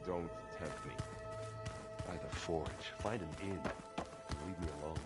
Don't tempt me. By the forge, find an inn, and leave me alone.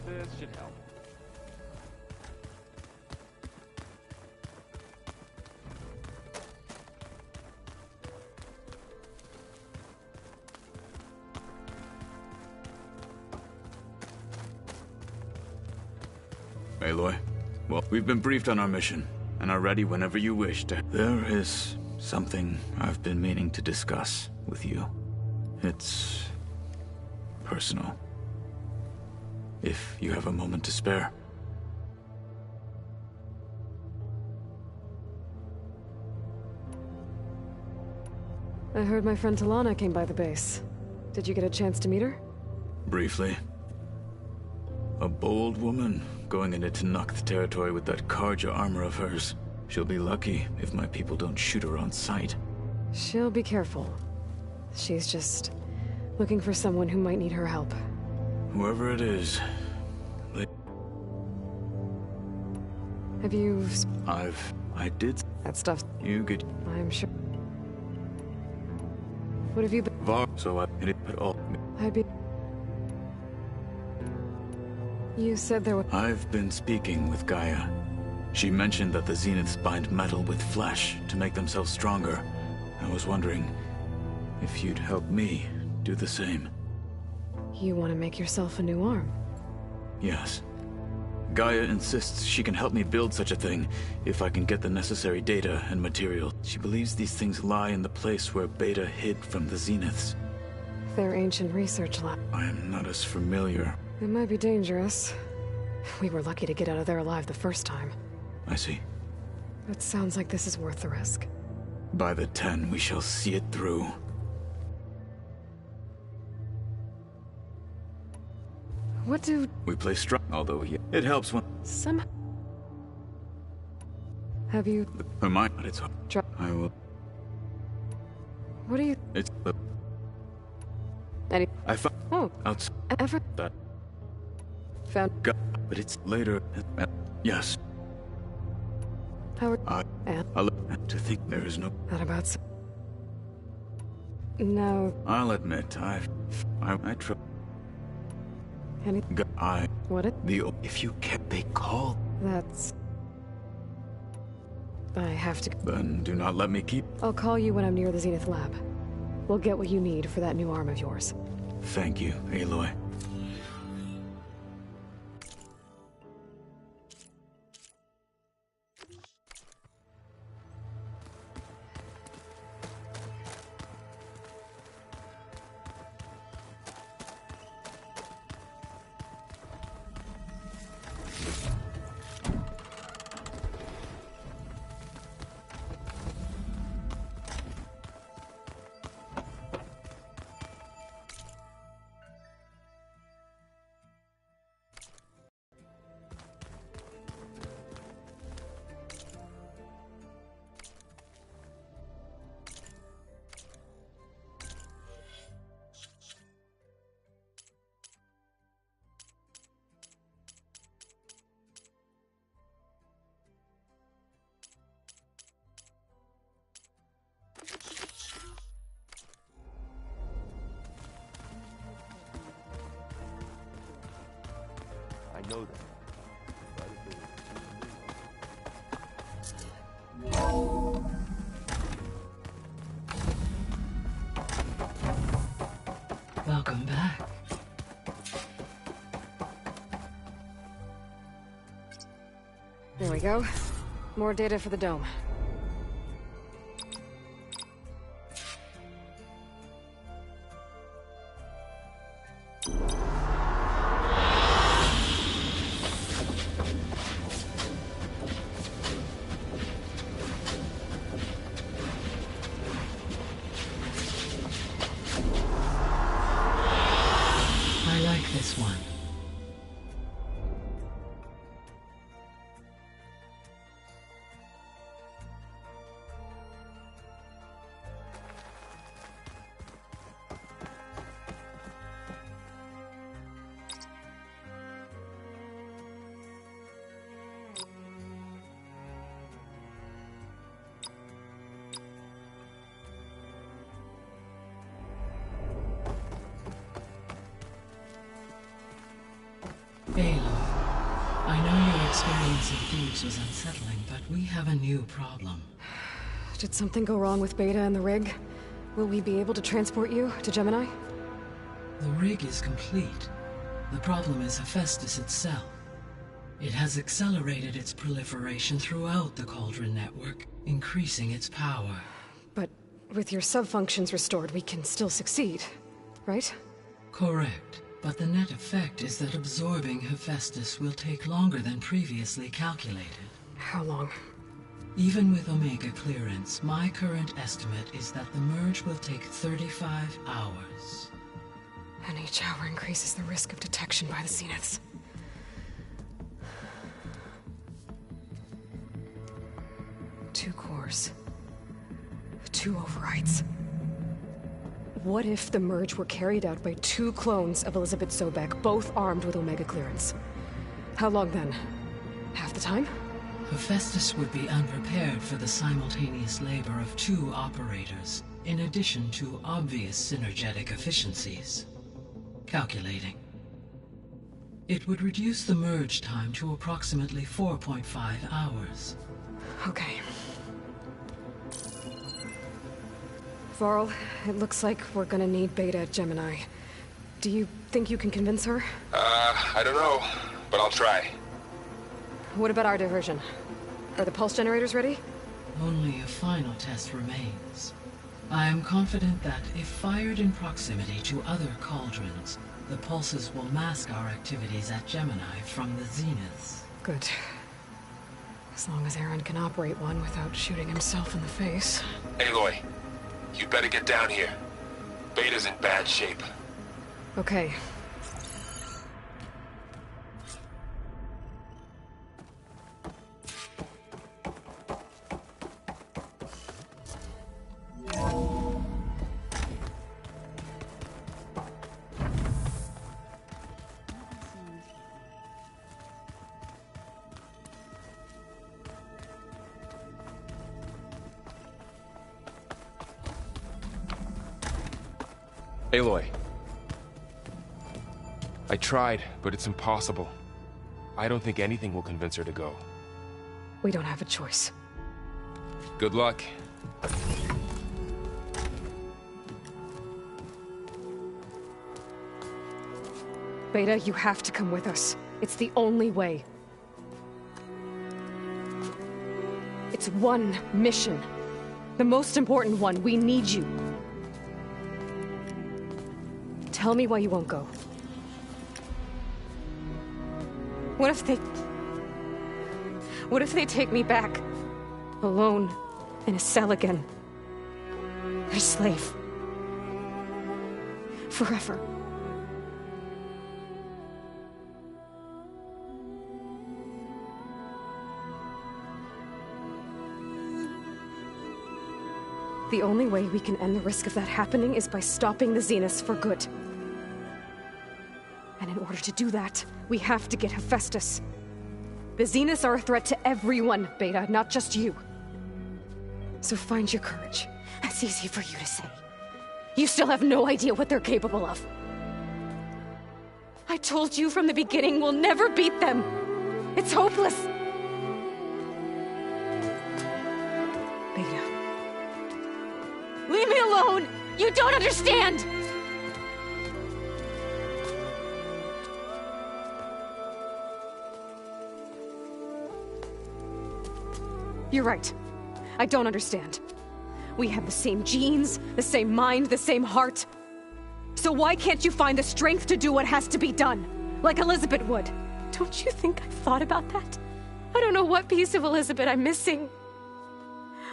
This should help. Aloy, well, we've been briefed on our mission, and are ready whenever you wish to. There is something I've been meaning to discuss with you. It's personal. If you have a moment to spare. I heard my friend Talana came by the base. Did you get a chance to meet her? Briefly. A bold woman going into Tenakth territory with that Karja armor of hers. She'll be lucky if my people don't shoot her on sight. She'll be careful. She's just looking for someone who might need her help. Whoever it is, Have you... I did. That stuff... You could. I'm sure... What have you been... So I hit it at all. I'd be... You said there was... I've been speaking with Gaia. She mentioned that the Zeniths bind metal with flesh to make themselves stronger. I was wondering if you'd help me do the same. You want to make yourself a new arm? Yes. Gaia insists she can help me build such a thing if I can get the necessary data and material. She believes these things lie in the place where Beta hid from the Zeniths. Their ancient research lab. I am not as familiar. It might be dangerous. We were lucky to get out of there alive the first time. I see. It sounds like this is worth the risk. By the 10, we shall see it through. What do... We play strong, although it helps when... Some... Have you... Her mind, it's hard. I will... What do you... It's... Any... I found... Oh. Outside Ever... that... Found... But it's later... Yes. Howard... I to think there is no... That about... No... I'll admit, I try... Any... What it... If you kept... They call... That's... I have to... Then do not let me keep... I'll call you when I'm near the Zenith lab. We'll get what you need for that new arm of yours. Thank you, Aloy. I know that. But if it Welcome back. There we go. More data for the dome. I like this one. Aloy, I know your experience in Thebes was unsettling, but we have a new problem. Did something go wrong with Beta and the rig? Will we be able to transport you to Gemini? The rig is complete. The problem is Hephaestus itself. It has accelerated its proliferation throughout the Cauldron network, increasing its power. But with your sub-functions restored, we can still succeed, right? Correct. But the net effect is that absorbing Hephaestus will take longer than previously calculated. How long? Even with Omega clearance, my current estimate is that the merge will take 35 hours. And each hour increases the risk of detection by the Zeniths. Two cores. 2 overrides. What if the merge were carried out by 2 clones of Elizabeth Sobek, both armed with Omega clearance? How long then? Half the time? Hephaestus would be unprepared for the simultaneous labor of 2 operators, in addition to obvious synergetic efficiencies. Calculating. It would reduce the merge time to approximately 4.5 hours. Okay. Varl, it looks like we're gonna need Beta at Gemini. Do you think you can convince her? I don't know, but I'll try. What about our diversion? Are the pulse generators ready? Only a final test remains. I am confident that if fired in proximity to other cauldrons, the pulses will mask our activities at Gemini from the zeniths. Good. As long as Aaron can operate one without shooting himself in the face. Aloy, you better get down here. Beta's in bad shape. Okay. Aloy. I tried, but it's impossible. I don't think anything will convince her to go. We don't have a choice. Good luck. Beta, you have to come with us. It's the only way. It's one mission. The most important one. We need you. Tell me why you won't go. What if they take me back? Alone, in a cell again. Their slave. Forever. The only way we can end the risk of that happening is by stopping the Zeniths for good. And in order to do that, we have to get Hephaestus. The Zeniths are a threat to everyone, Beta, not just you. So find your courage. That's easy for you to say. You still have no idea what they're capable of. I told you from the beginning we'll never beat them. It's hopeless. Beta. Leave me alone! You don't understand! You're right. I don't understand. We have the same genes, the same mind, the same heart. So why can't you find the strength to do what has to be done? Like Elizabeth would. Don't you think I've thought about that? I don't know what piece of Elizabeth I'm missing.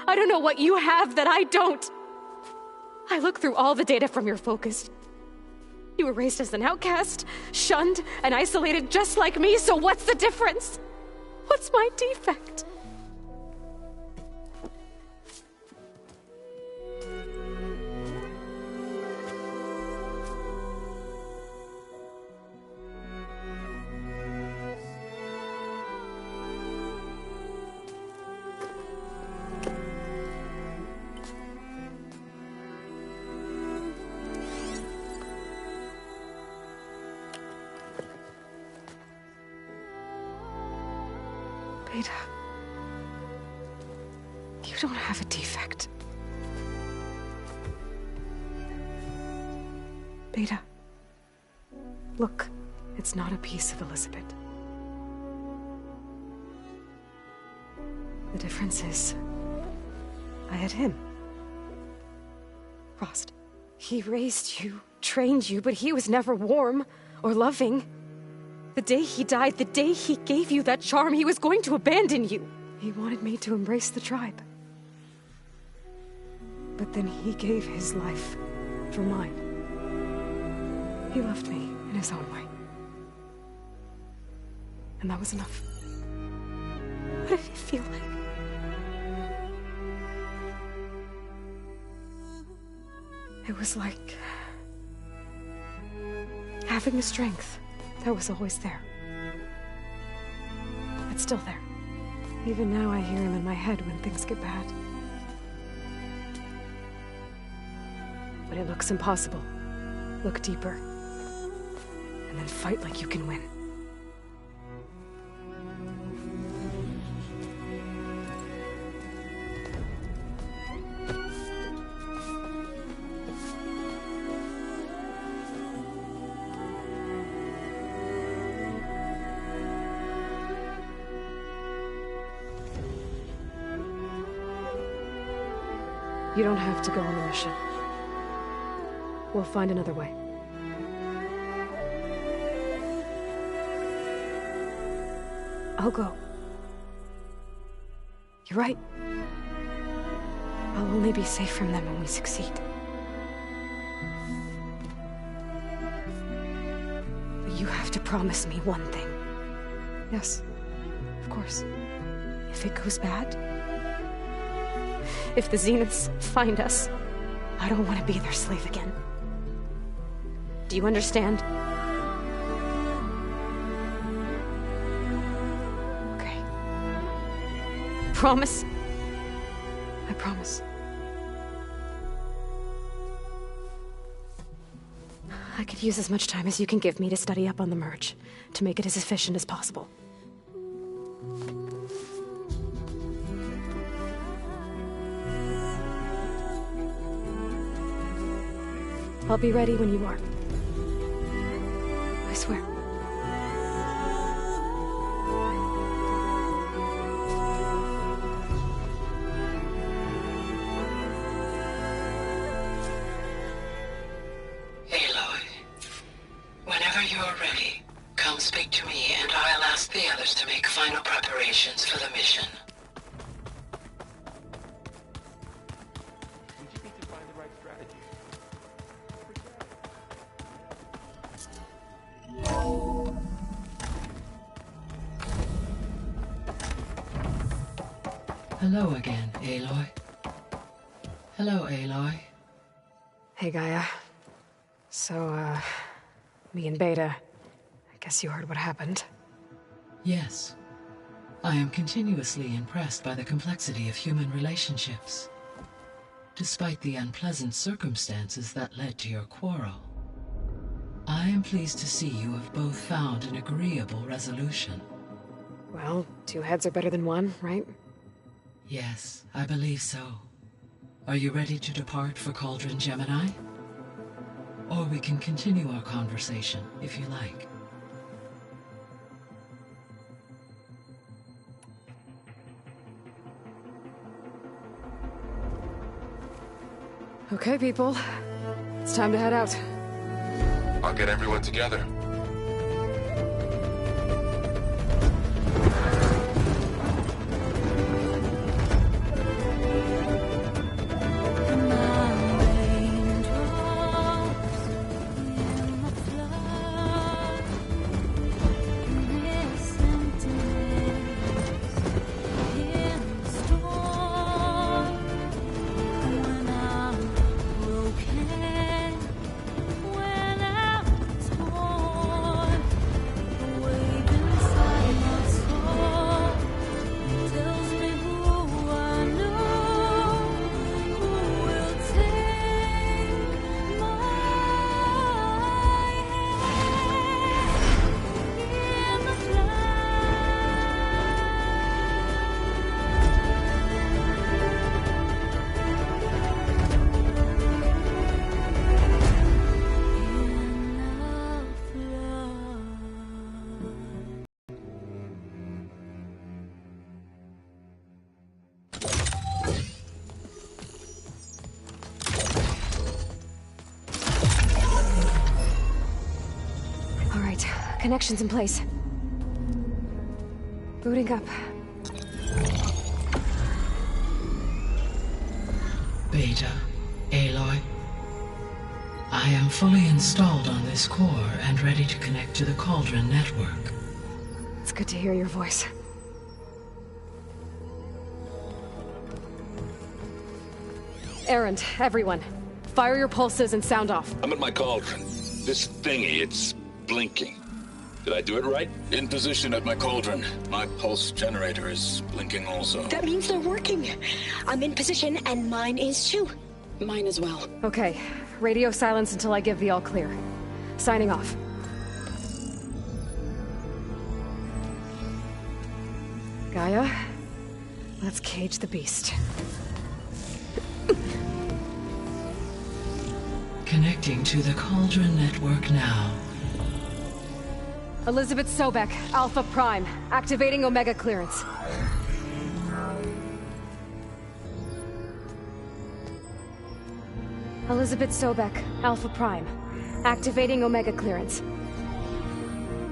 I don't know what you have that I don't. I look through all the data from your focus. You were raised as an outcast, shunned, and isolated just like me, so what's the difference? What's my defect? Beta, you don't have a defect. Beta, look, it's not a piece of Elizabeth. The difference is, I had him. Frost. He raised you, trained you, but he was never warm or loving. The day he died, the day he gave you that charm, he was going to abandon you. He wanted me to embrace the tribe. But then he gave his life for mine. He loved me in his own way. And that was enough. What did it feel like? It was like having the strength that was always there. It's still there. Even now I hear him in my head when things get bad. When it looks impossible, look deeper. And then fight like you can win. You don't have to go on the mission. We'll find another way. I'll go. You're right. I'll only be safe from them when we succeed. But you have to promise me one thing. Yes, of course. If it goes bad, if the Zeniths find us, I don't want to be their slave again. Do you understand? Okay. Promise? I promise. I could use as much time as you can give me to study up on the merge, to make it as efficient as possible. I'll be ready when you are. I swear. Aloy, whenever you're ready, come speak to me and I'll ask the others to make final preparations for the mission. We just need to find the right strategy. Hello again, Aloy. Hello, Aloy. Hey, Gaia. So, me and Beta, I guess you heard what happened. Yes. I am continuously impressed by the complexity of human relationships. Despite the unpleasant circumstances that led to your quarrel, I am pleased to see you have both found an agreeable resolution. Well, two heads are better than one, right? Yes, I believe so. Are you ready to depart for Cauldron Gemini? Or we can continue our conversation, if you like. Okay, people. It's time to head out. I'll get everyone together. Connections in place. Booting up. Beta, Aloy. I am fully installed on this core and ready to connect to the Cauldron network. It's good to hear your voice. Errand, everyone. Fire your pulses and sound off. I'm at my cauldron. This thingy, it's blinking. Did I do it right? In position at my cauldron. My pulse generator is blinking also. That means they're working. I'm in position, and mine is too. Mine as well. Okay. Radio silence until I give the all clear. Signing off. Gaia, let's cage the beast. Connecting to the Cauldron network now. Elizabeth Sobek, Alpha Prime, activating Omega clearance. Elizabeth Sobek, Alpha Prime, activating Omega clearance.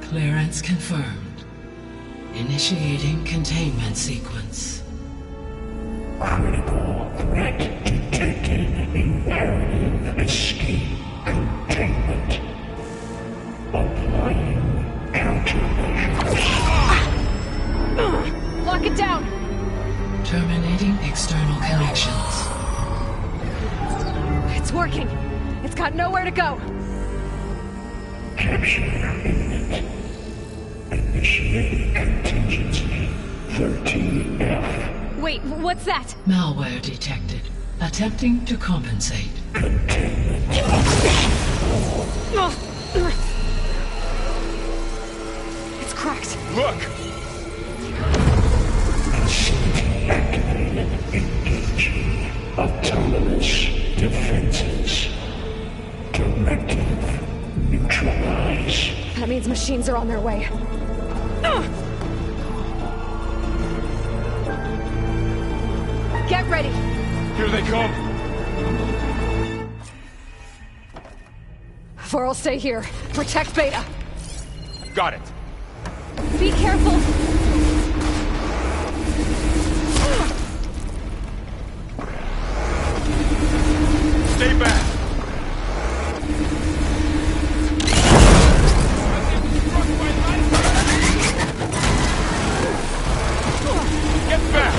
Clearance confirmed. Initiating containment sequence. Critical threat detected. Imperative escape containment. Applying countermeasures. Lock it down! Terminating external connections. It's working. It's got nowhere to go. Capture imminent. Initiating contingency 13F. Wait, what's that? Malware detected. Attempting to compensate. Containment. It's cracked. Look! Facility activated. Engaging autonomous defenses. Directive. Neutralize. That means machines are on their way. Get ready! Here they come! Vor'll stay here. Protect Beta. Got it! Be careful! Stay back! Get back!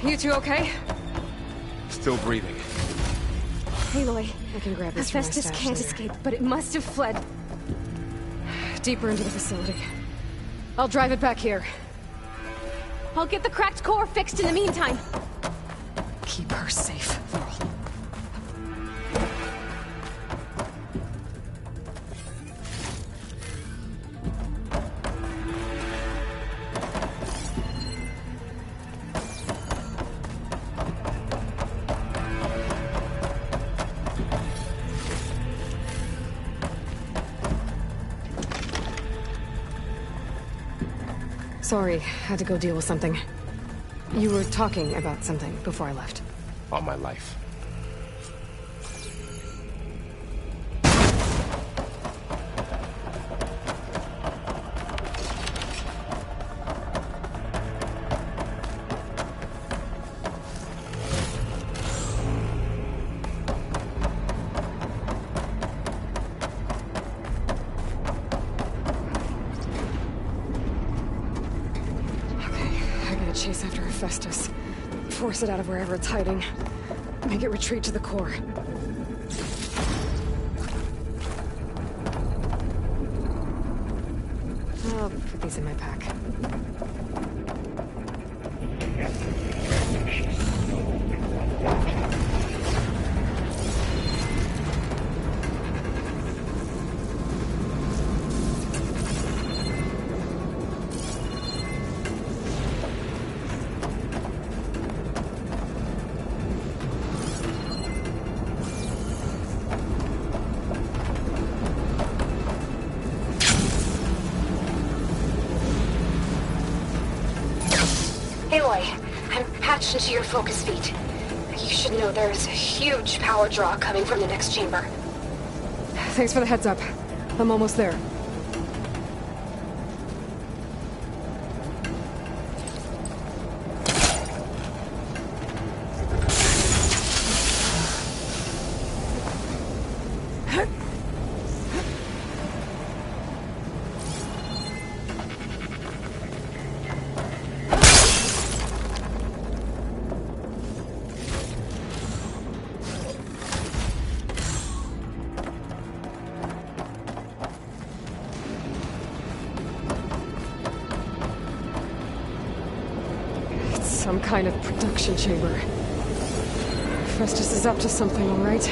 You two okay? Still breathing. Aloy, I can grab this from my Hephaestus stash can't later. escape, but it must have fled. Deeper into the facility. I'll drive it back here. I'll get the cracked core fixed in the meantime. Keep her safe, Varl. Sorry, had to go deal with something. You were talking about something before I left. All my life. chase after Hephaestus. Force it out of wherever it's hiding. Make it retreat to the core. I'll put these in my pack. Into your focus feed. You should know there's a huge power draw coming from the next chamber. Thanks for the heads up. I'm almost there. Some kind of production chamber. Festus is up to something, all right?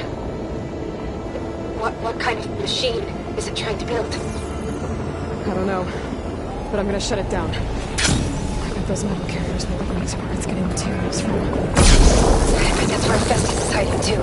What kind of machine is it trying to build? I don't know, but I'm gonna shut it down. I bet those metal carriers will open to where it's getting materials from. I bet that's where Festus is hiding too.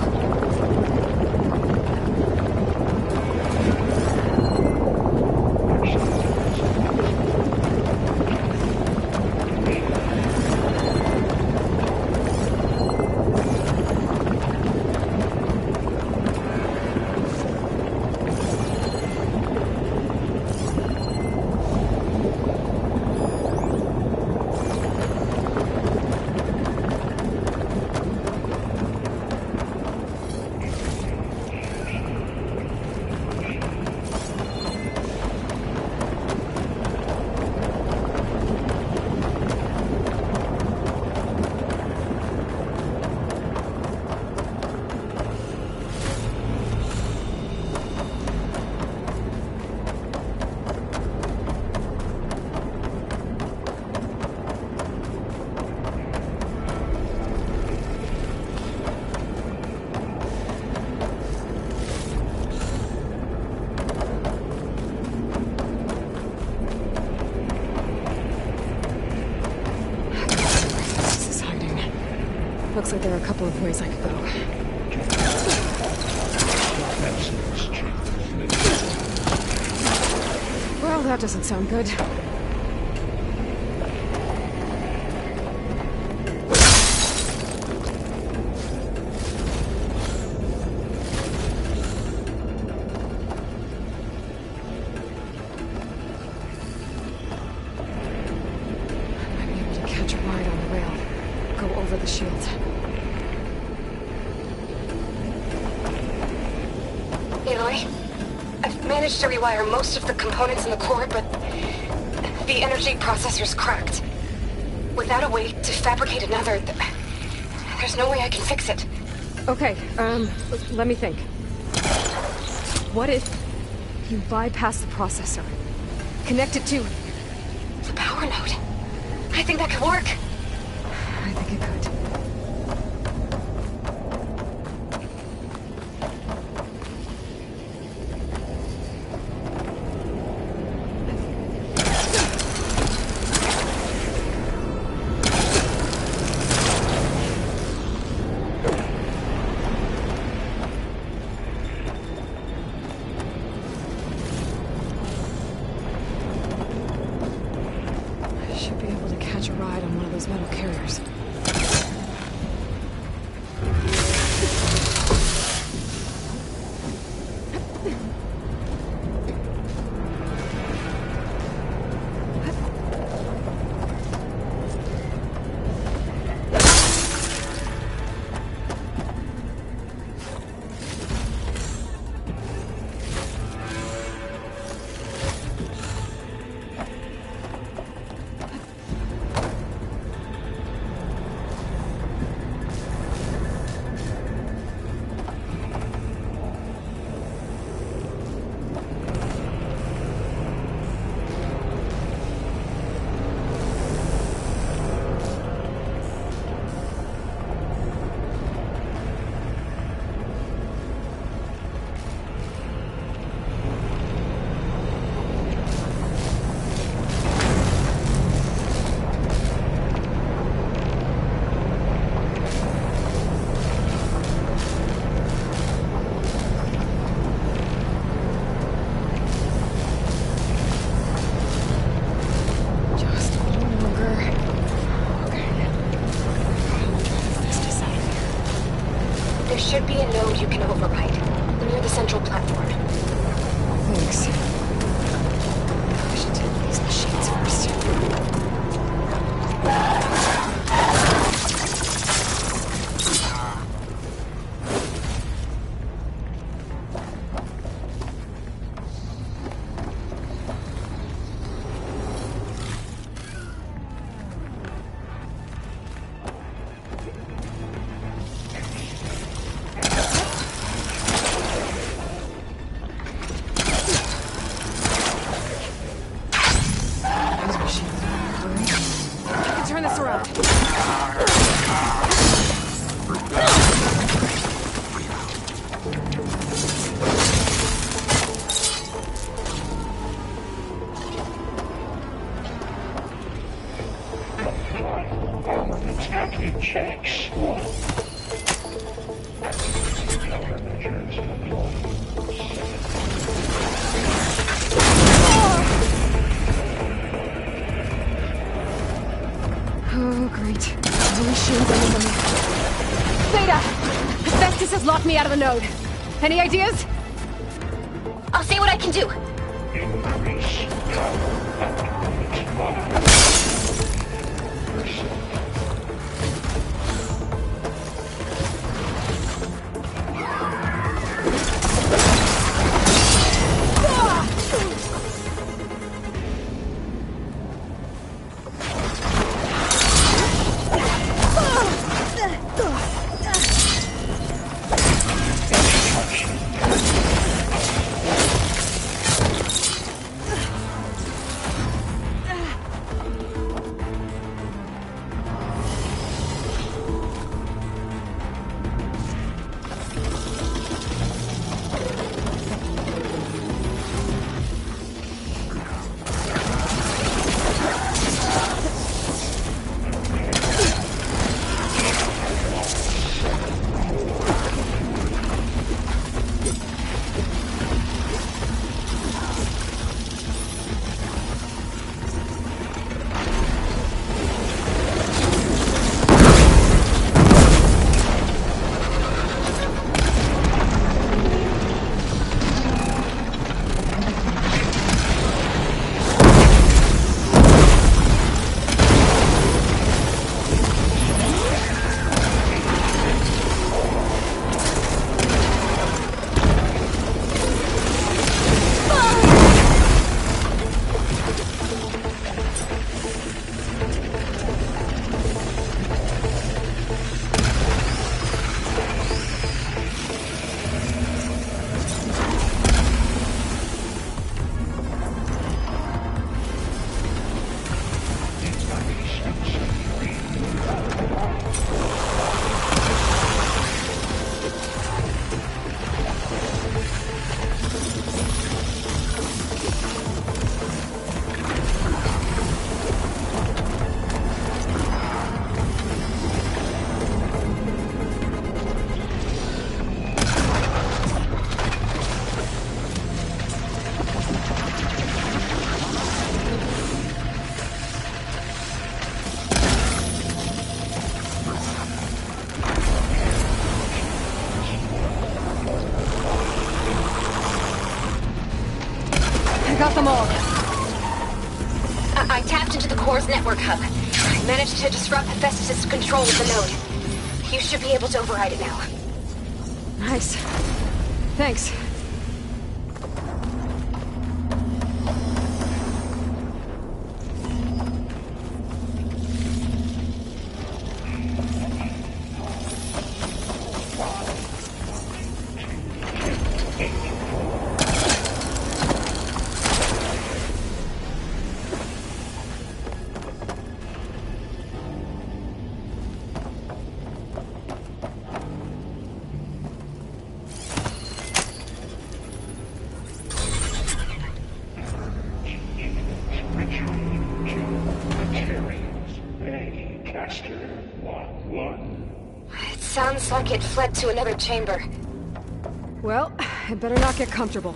Looks like there are a couple of ways I could go. Well, that doesn't sound good. To rewire most of the components in the core, but the energy processor's cracked. Without a way to fabricate another, there's no way I can fix it. Okay, let me think. What if you bypass the processor? Connect it to the power node? I think that could work. I think it could. should be a node you can override, near the central platform. Thanks. I should take these machines first. Turn this around. Attacking checks. Oh, great. No machines anymore. Beta! Hephaestus has locked me out of the node. Any ideas? I'll see what I can do. Increase power. Got them all. I tapped into the core's network hub. I managed to disrupt Hephaestus' control of the node. You should be able to override it now. Nice. Thanks. It sounds like it fled to another chamber. Well, I better not get comfortable.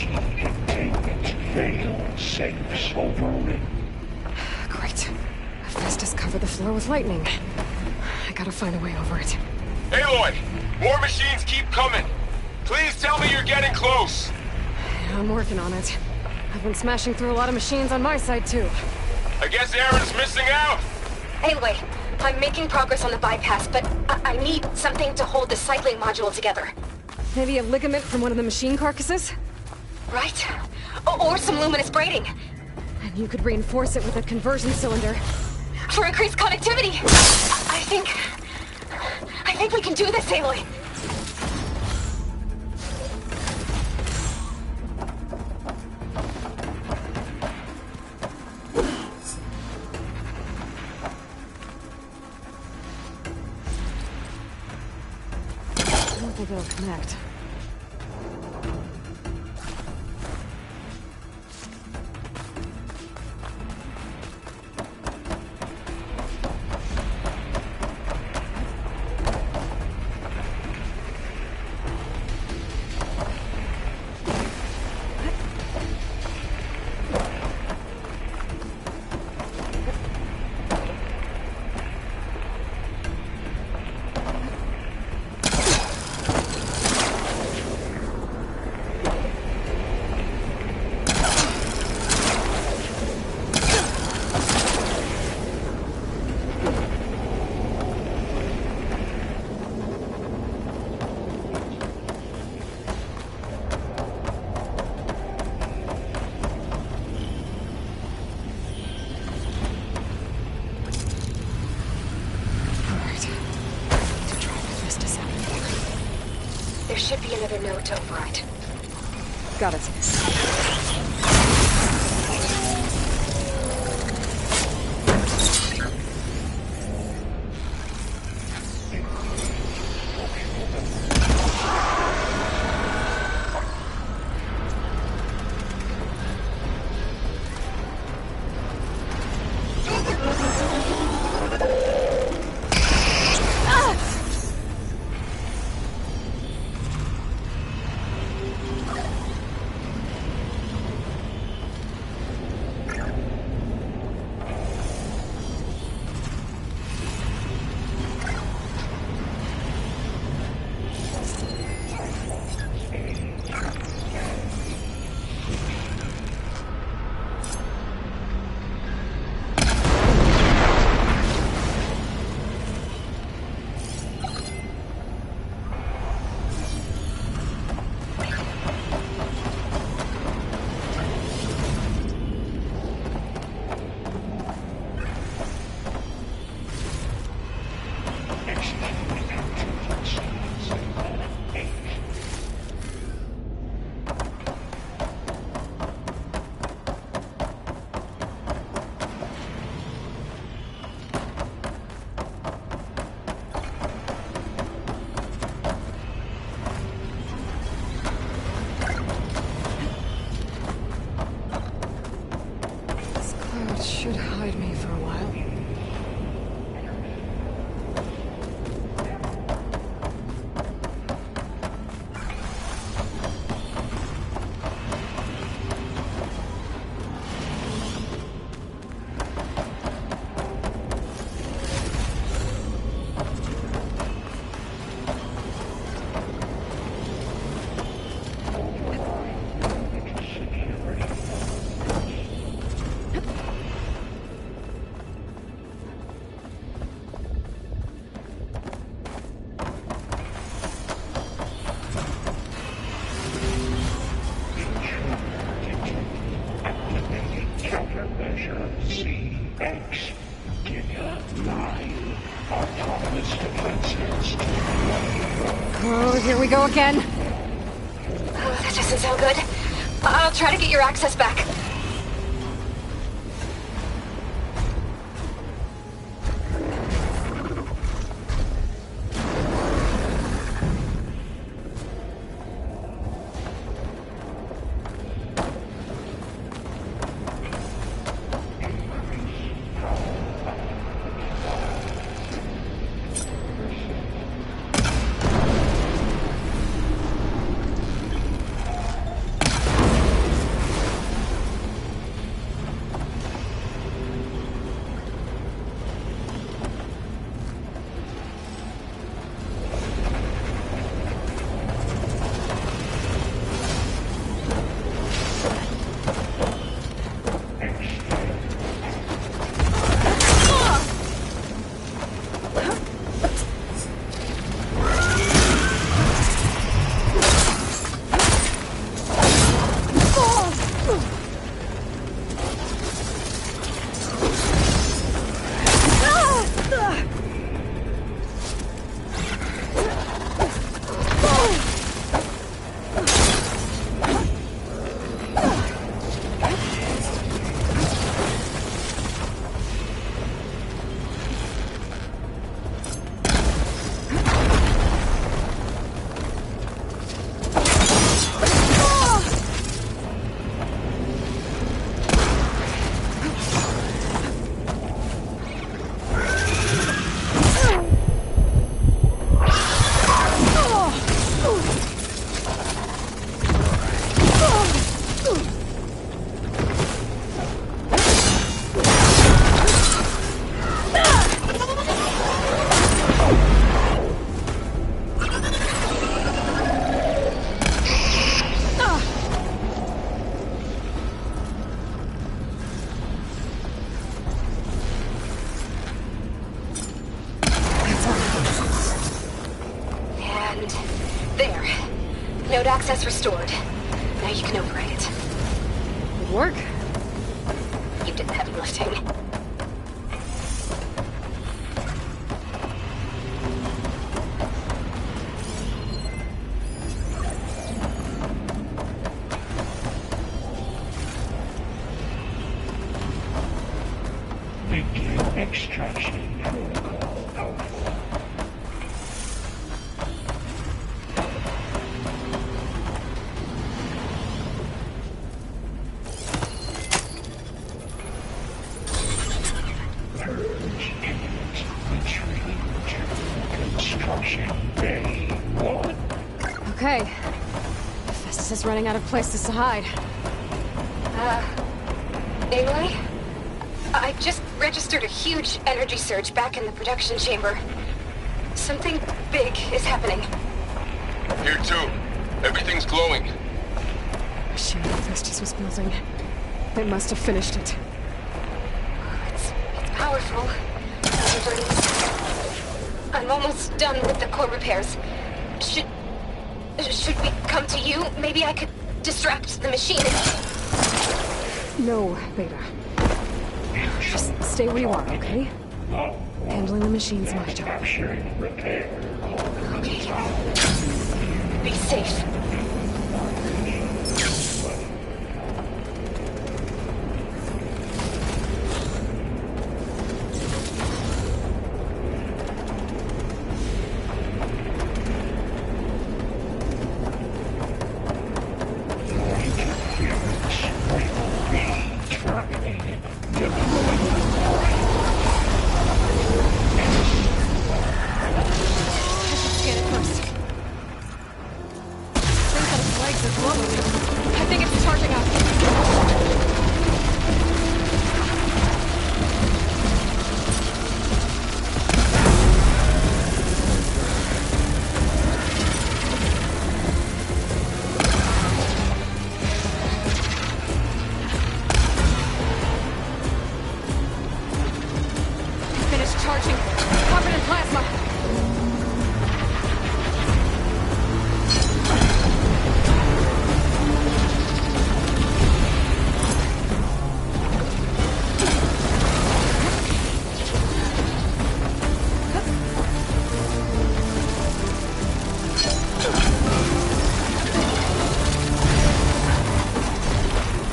Containment failed. Safes overrun. Great. Hephaestus covered the floor with lightning. I gotta find a way over it. Aloy! More machines keep coming! Please tell me you're getting close! Yeah, I'm working on it. I've been smashing through a lot of machines on my side, too. I guess Aaron's missing out! Anyway, I'm making progress on the bypass, but I need something to hold the cycling module together. Maybe a ligament from one of the machine carcasses? Right? Or some luminous braiding. And you could reinforce it with a conversion cylinder. For increased connectivity! I think we can do this, Aloy. I don't think it'll connect. There should be another node to override. Got it. Should hide me for a while. Oh, here we go again. Oh, that doesn't sound good. I'll try to get your access back. There. Node access restored. Now you can override it. Good work. You did the heavy lifting. Begin extraction protocol Alpha. Purge imminent. Retreating to construction bay 1. Okay. Festus is running out of places to hide. Aloy? I just registered a huge energy surge back in the production chamber. Something big is happening. Here too. Everything's glowing. Machine Festus was building. They must have finished it. It's powerful. Whatever it is. I'm almost done with the core repairs. Should we come to you? Maybe I could distract the machine. No, Beta. Just stay where you are, okay? Handling the machine's my job. Repair. Okay. Be safe. Scan it first. Things on its legs are glowing. I think it's charging up. Finished charging. Carbon and plasma.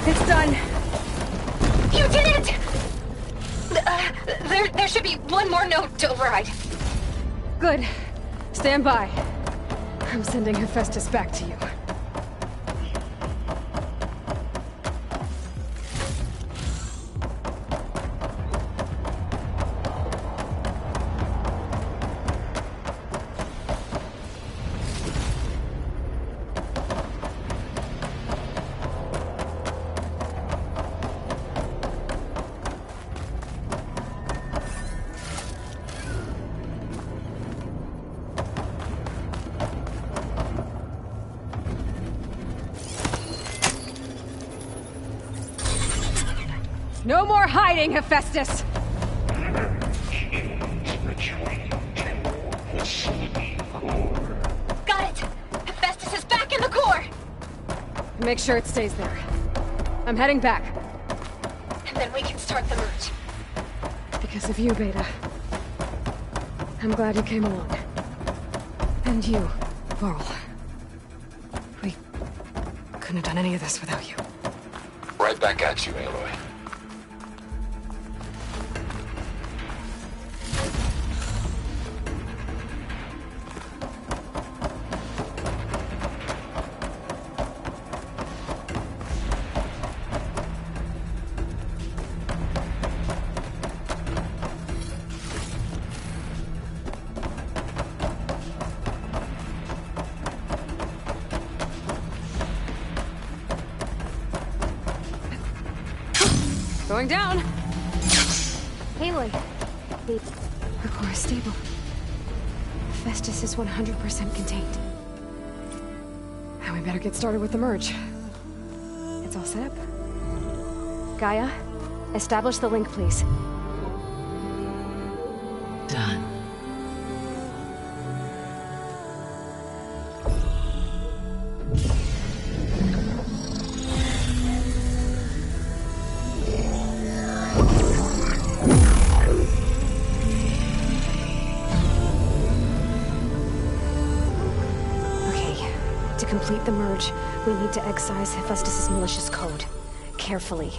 It's done. You did it! There should be one more node to override. Good. Stand by. I'm sending Hephaestus back to you. No more hiding, Hephaestus! Got it! Hephaestus is back in the core! Make sure it stays there. I'm heading back. And then we can start the merge. Because of you, Beta. I'm glad you came along. And you, Varl. We couldn't have done any of this without you. Right back at you, Aloy. Going down! Aloy. Her core is stable. Festus is 100% contained. And we better get started with the merge. It's all set up. Gaia, establish the link, please. Done. complete the merge, we need to excise Hephaestus' malicious code. Carefully.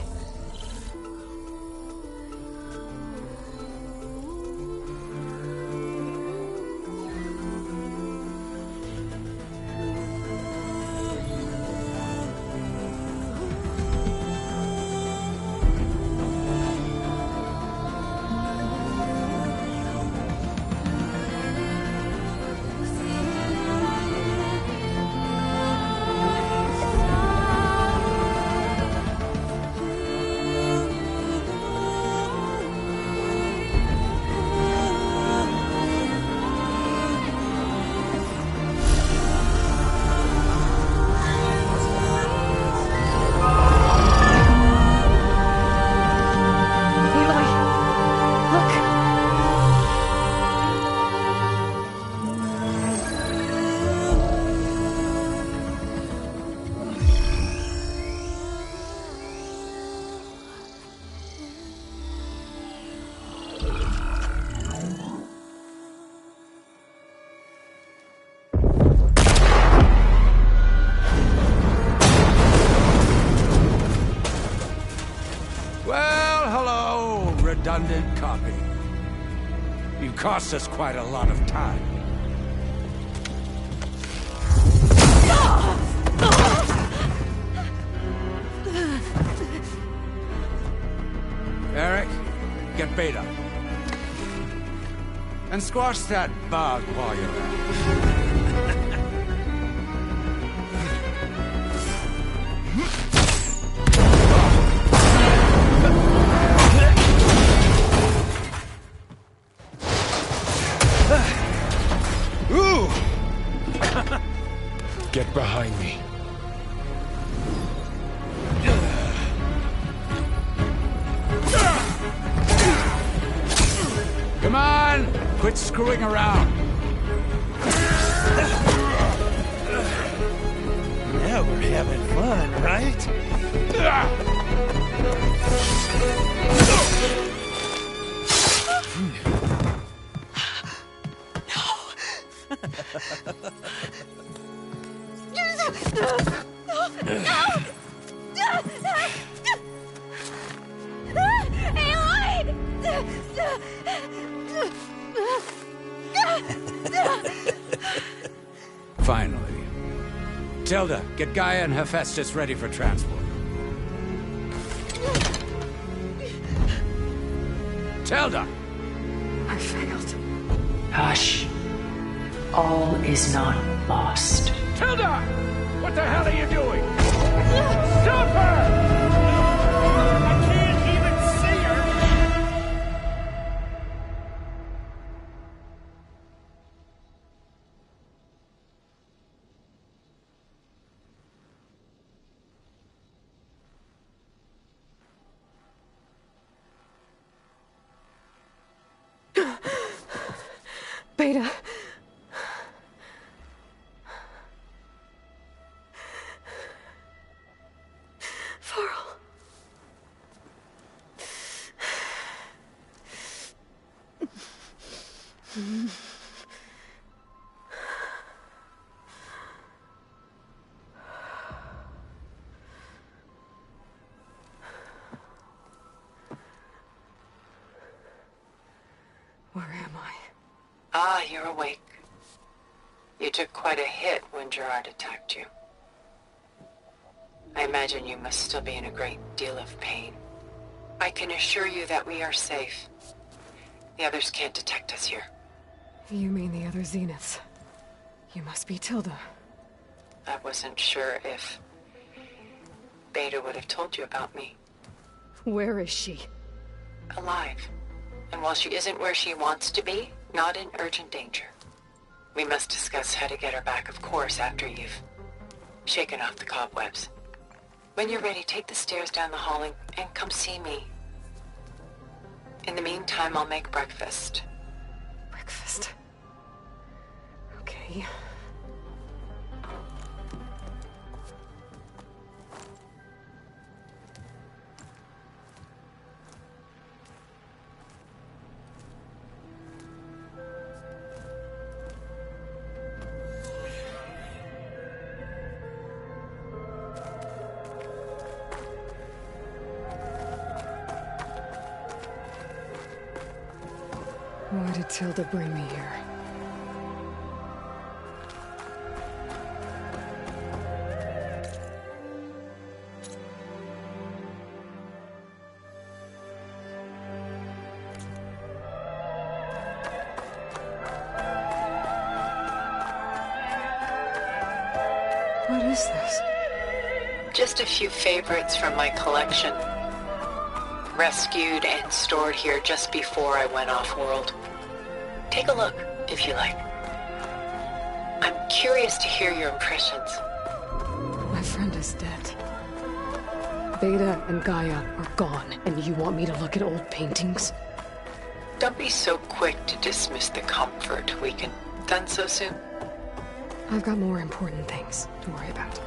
Redundant copy. You cost us quite a lot of time. Eric, get Beta. And squash that bug while you're at it. Get behind me. Come on! Quit screwing around. Now we're having fun, right? Finally. Tilda, get Gaia and Hephaestus ready for transport. Tilda! I failed. Hush. All is not lost. Tilda! What the hell are you doing? Stop her! I can't even see her! Beta. Where am I? Ah, you're awake. You took quite a hit when Gerard attacked you. I imagine you must still be in a great deal of pain. I can assure you that we are safe. The others can't detect us here. You mean the other Zeniths? You must be Tilda. I wasn't sure if Beta would have told you about me. Where is she? Alive. And while she isn't where she wants to be, not in urgent danger. We must discuss how to get her back, of course, after you've shaken off the cobwebs. When you're ready, take the stairs down the hall and come see me. In the meantime, I'll make breakfast. Breakfast? Okay. Why did Tilda bring me here? What is this? Just a few favorites from my collection. Rescued and stored here just before I went off-world. Take a look, if you like. I'm curious to hear your impressions. My friend is dead. Beta and Gaia are gone, and you want me to look at old paintings? Don't be so quick to dismiss the comfort weakened. Done so soon? I've got more important things to worry about.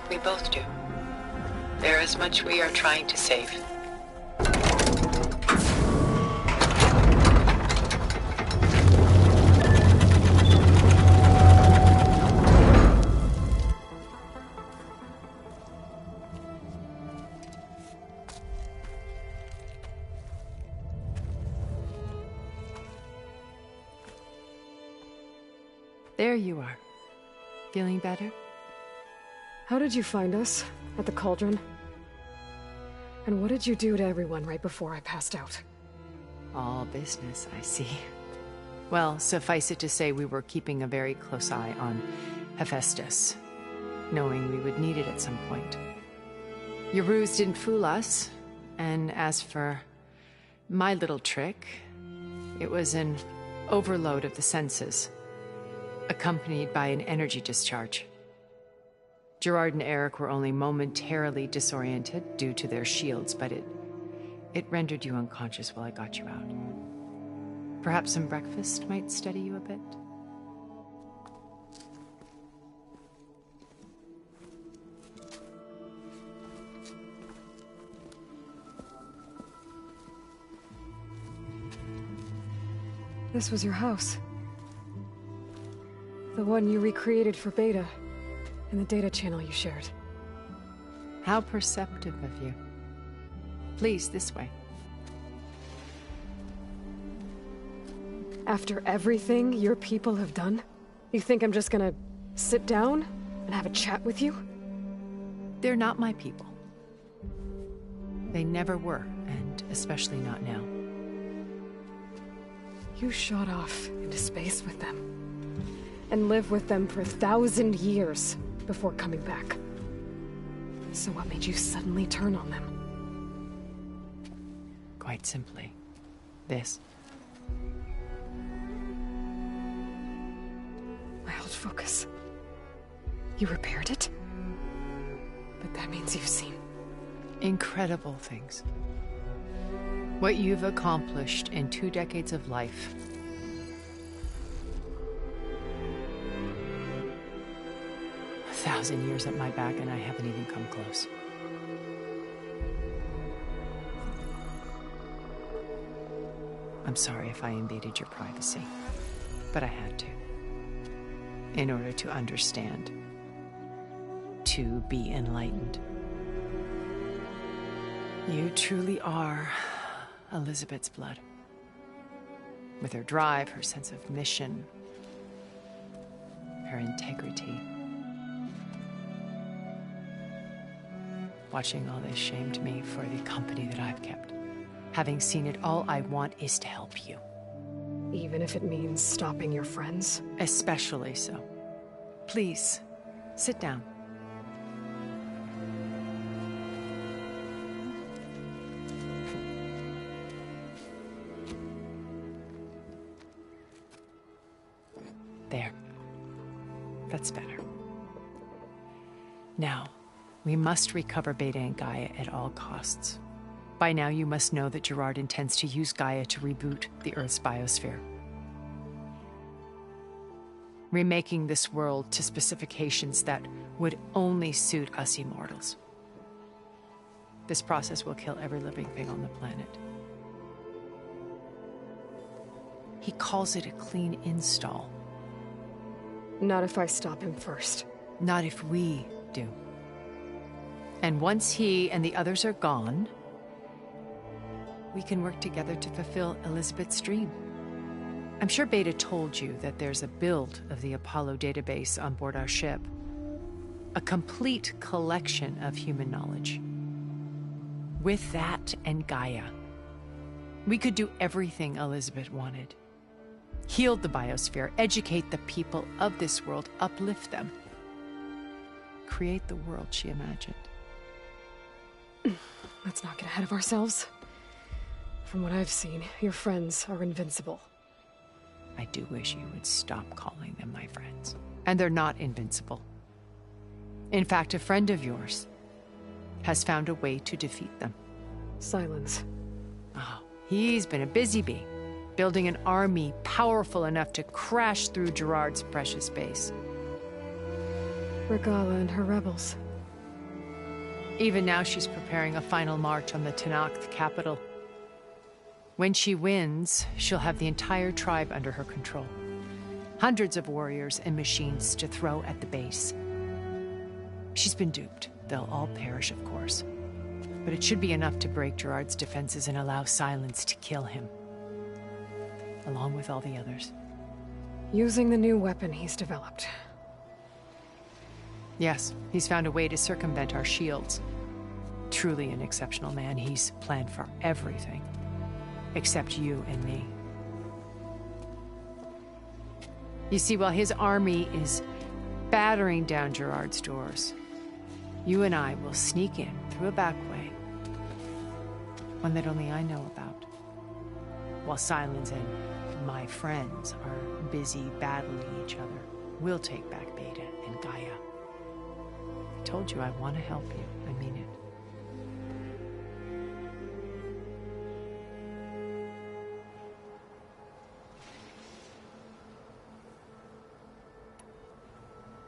We both do. There is much we are trying to save. There you are. Feeling better? How did you find us? At the cauldron? And what did you do to everyone right before I passed out? All business, I see. Well, suffice it to say we were keeping a very close eye on Hephaestus, knowing we would need it at some point. Your ruse didn't fool us, and as for my little trick, it was an overload of the senses, accompanied by an energy discharge. Gerard and Eric were only momentarily disoriented due to their shields, but it rendered you unconscious while I got you out. Perhaps some breakfast might steady you a bit? This was your house. The one you recreated for Beta, in the data channel you shared. How perceptive of you. Please, this way. After everything your people have done, you think I'm just gonna sit down and have a chat with you? They're not my people. They never were, and especially not now. You shot off into space with them, and lived with them for 1,000 years before coming back. So what made you suddenly turn on them? Quite simply, this. My old focus. You repaired it? But that means you've seen incredible things. What you've accomplished in 2 decades of life. A 1,000 years at my back and I haven't even come close. I'm sorry if I invaded your privacy, but I had to. In order to understand. To be enlightened. You truly are Elizabeth's blood. With her drive, her sense of mission, her integrity. Watching all this shamed me for the company that I've kept. Having seen it, all I want is to help you. Even if it means stopping your friends? Especially so. Please, sit down. There. That's better. Now, we must recover Beta and Gaia at all costs. By now, you must know that Gerard intends to use Gaia to reboot the Earth's biosphere. Remaking this world to specifications that would only suit us immortals. This process will kill every living thing on the planet. He calls it a clean install. Not if I stop him first. Not if we do. And once he and the others are gone, we can work together to fulfill Elizabeth's dream. I'm sure Beta told you that there's a build of the Apollo database on board our ship. A complete collection of human knowledge. With that and Gaia, we could do everything Elizabeth wanted. Heal the biosphere, educate the people of this world, uplift them. Create the world she imagined. Let's not get ahead of ourselves. From what I've seen, your friends are invincible. I do wish you would stop calling them my friends. And they're not invincible. In fact, a friend of yours has found a way to defeat them. Silence. Oh, he's been a busy bee, building an army powerful enough to crash through Gerard's precious base. Regala and her rebels. Even now, she's preparing a final march on the Tenakth capital. When she wins, she'll have the entire tribe under her control. Hundreds of warriors and machines to throw at the base. She's been duped. They'll all perish, of course. But it should be enough to break Gerard's defenses and allow Silence to kill him. Along with all the others. Using the new weapon he's developed. Yes, he's found a way to circumvent our shields. Truly an exceptional man. He's planned for everything. Except you and me. You see, while his army is battering down Gerard's doors, you and I will sneak in through a back way. One that only I know about. While Silence and my friends are busy battling each other, we'll take back Beta and Gaia. I told you I want to help you. I mean it.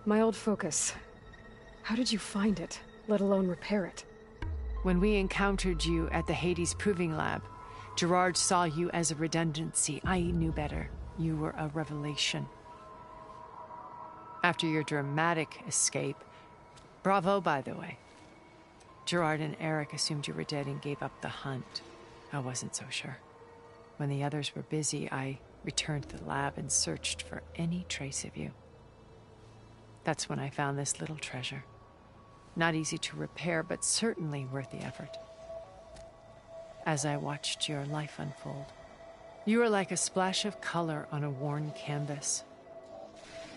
My old focus. How did you find it, let alone repair it? When we encountered you at the Hades Proving Lab, Gerard saw you as a redundancy. I knew better. You were a revelation. After your dramatic escape, bravo, by the way. Gerard and Eric assumed you were dead and gave up the hunt. I wasn't so sure. When the others were busy, I returned to the lab and searched for any trace of you. That's when I found this little treasure. Not easy to repair, but certainly worth the effort. As I watched your life unfold, you were like a splash of color on a worn canvas.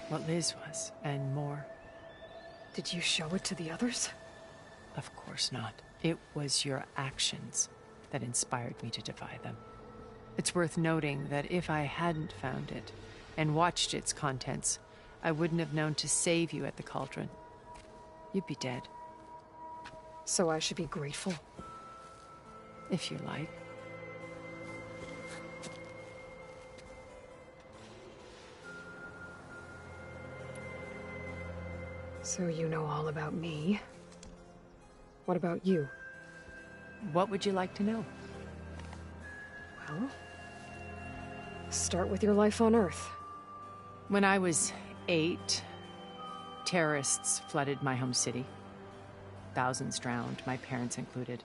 What Liz was, and more. Did you show it to the others? Of course not. It was your actions that inspired me to defy them. It's worth noting that if I hadn't found it and watched its contents, I wouldn't have known to save you at the cauldron. You'd be dead. So I should be grateful? If you like. So you know all about me. What about you? What would you like to know? Well, start with your life on Earth. When I was 8, terrorists flooded my home city. Thousands drowned, my parents included.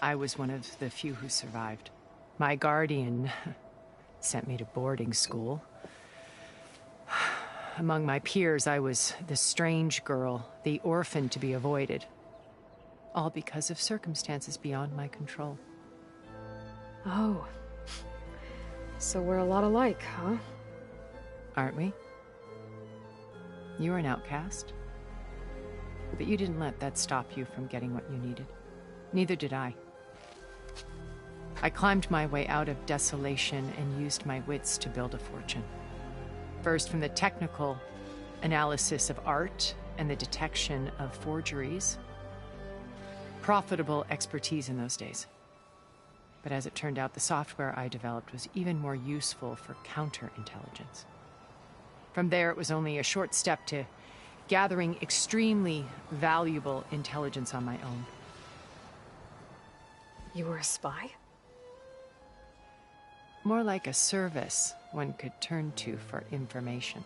I was one of the few who survived. My guardian sent me to boarding school. Among my peers, I was the strange girl, the orphan to be avoided. All because of circumstances beyond my control. Oh. So we're a lot alike, huh? Aren't we? You were an outcast. But you didn't let that stop you from getting what you needed. Neither did I. I climbed my way out of desolation and used my wits to build a fortune. First from the technical analysis of art and the detection of forgeries. Profitable expertise in those days. But as it turned out, the software I developed was even more useful for counterintelligence. From there, it was only a short step to gathering extremely valuable intelligence on my own. You were a spy? More like a service one could turn to for information.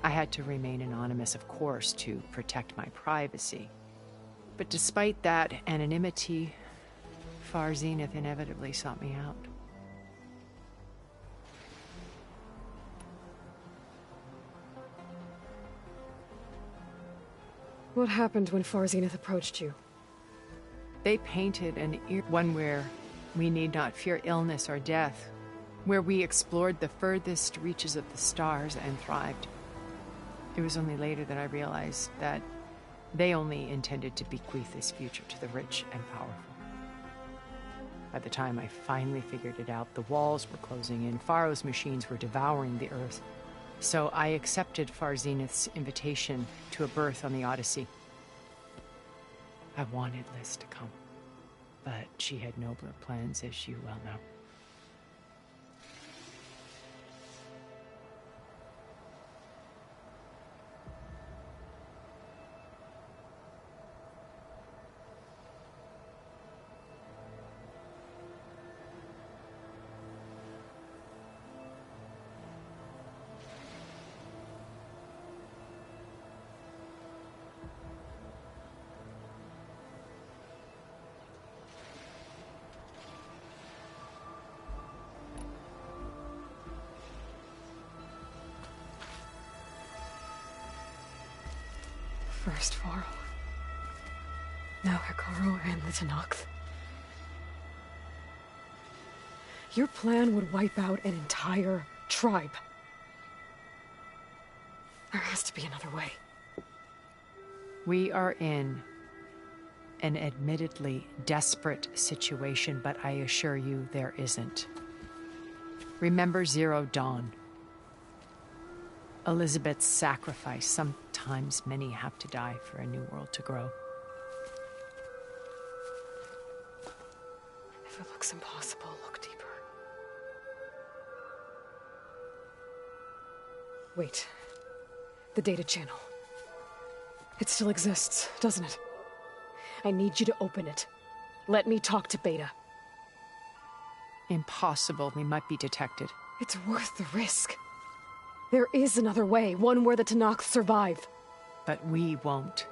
I had to remain anonymous, of course, to protect my privacy. But despite that anonymity, Far Zenith inevitably sought me out. What happened when Far Zenith approached you? They painted one where we need not fear illness or death, where we explored the furthest reaches of the stars and thrived. It was only later that I realized that they only intended to bequeath this future to the rich and powerful. By the time I finally figured it out, the walls were closing in, Pharaoh's machines were devouring the Earth. So I accepted Far Zenith's invitation to a birth on the Odyssey. I wanted Liz to come, but she had nobler plans, as you well know. First Pharaoh, now Hekarro and the Tenakth. Your plan would wipe out an entire tribe. There has to be another way. We are in an admittedly desperate situation, but I assure you there isn't. Remember Zero Dawn. Elizabeth's sacrifice. Sometimes many have to die for a new world to grow. If it looks impossible, look deeper. Wait. The data channel. It still exists, doesn't it? I need you to open it. Let me talk to Beta. Impossible. We might be detected. It's worth the risk. There is another way, one where the Tenakth survive. But we won't.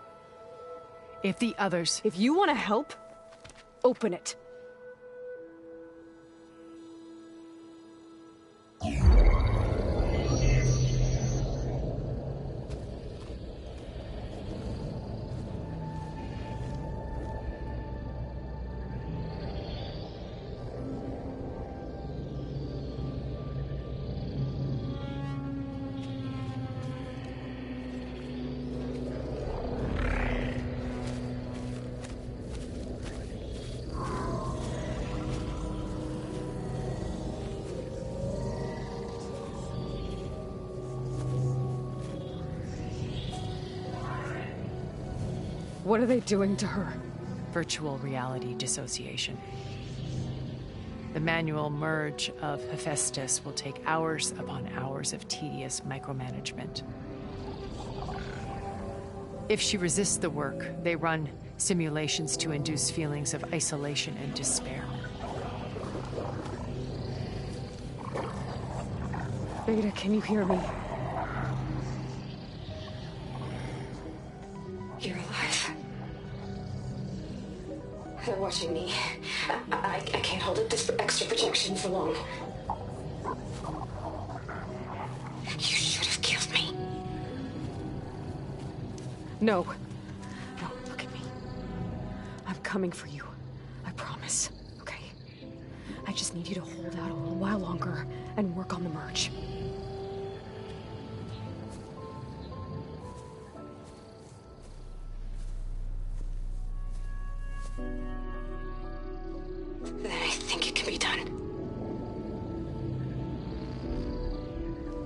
If the others... If you want to help, open it. What are they doing to her? Virtual reality dissociation. The manual merge of Hephaestus will take hours upon hours of tedious micromanagement. If she resists the work, they run simulations to induce feelings of isolation and despair. Beta, can you hear me? You're alive. They're watching me. I can't hold up this extra projection for long. You should have killed me. No. No, look at me. I'm coming for you. I promise. Okay? I just need you to hold out a little while longer and work on the merge. Then I think it can be done.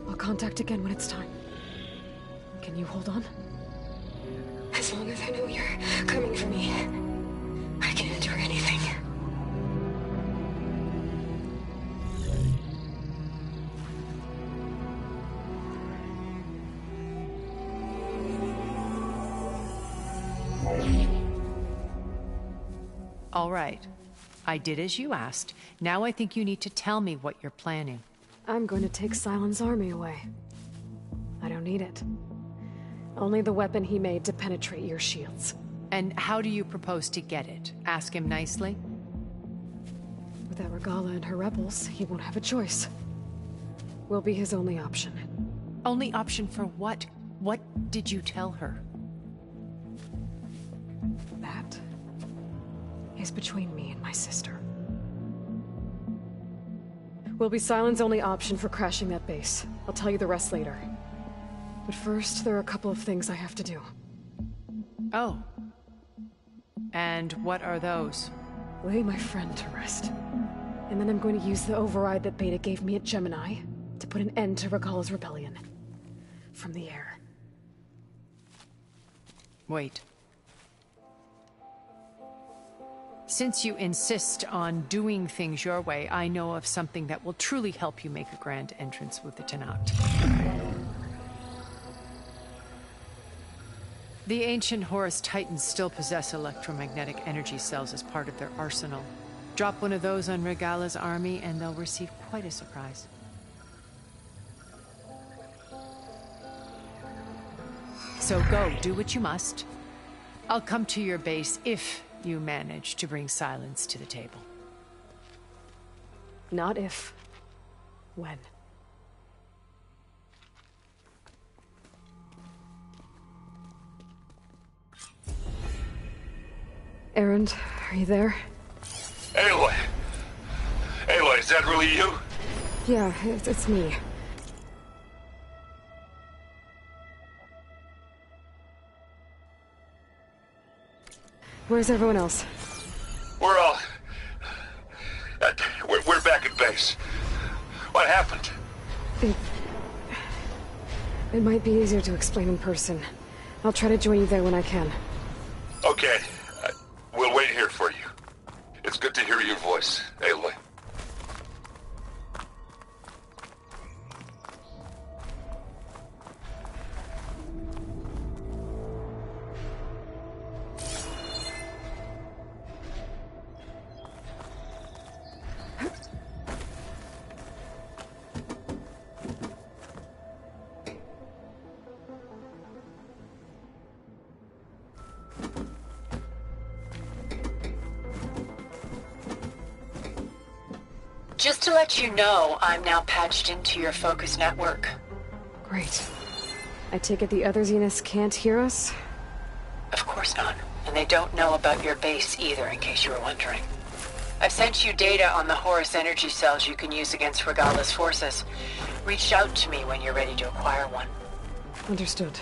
I'll contact again when it's time. Can you hold on? As long as I know you're coming for me, I can endure anything. All right. I did as you asked. Now I think you need to tell me what you're planning. I'm going to take Sylens' army away. I don't need it. Only the weapon he made to penetrate your shields. And how do you propose to get it? Ask him nicely? Without Regala and her rebels, he won't have a choice. We'll be his only option. Only option for what? What did you tell her? is between me and my sister. Will be Sylens' only option for crashing that base. I'll tell you the rest later. But first, there are a couple of things I have to do. Oh. And what are those? Lay my friend to rest. And then I'm going to use the override that Beta gave me at Gemini to put an end to Regalla's rebellion. From the air. Wait. Since you insist on doing things your way, I know of something that will truly help you make a grand entrance with the Tenat. The ancient Horus Titans still possess electromagnetic energy cells as part of their arsenal. Drop one of those on Regalla's army and they'll receive quite a surprise. So go, do what you must. I'll come to your base if you manage to bring Sylens to the table. Not if. When. Erend, are you there? Aloy! Aloy, is that really you? Yeah, it's me. Where's everyone else? We're all... We're back at base. What happened? It might be easier to explain in person. I'll try to join you there when I can. Okay. We'll wait here for you. It's good to hear your voice, Aloy. Just to let you know, I'm now patched into your focus network. Great. I take it the other Zeniths can't hear us? Of course not. And they don't know about your base either, in case you were wondering. I've sent you data on the Horus energy cells you can use against Regalla's forces. Reach out to me when you're ready to acquire one. Understood.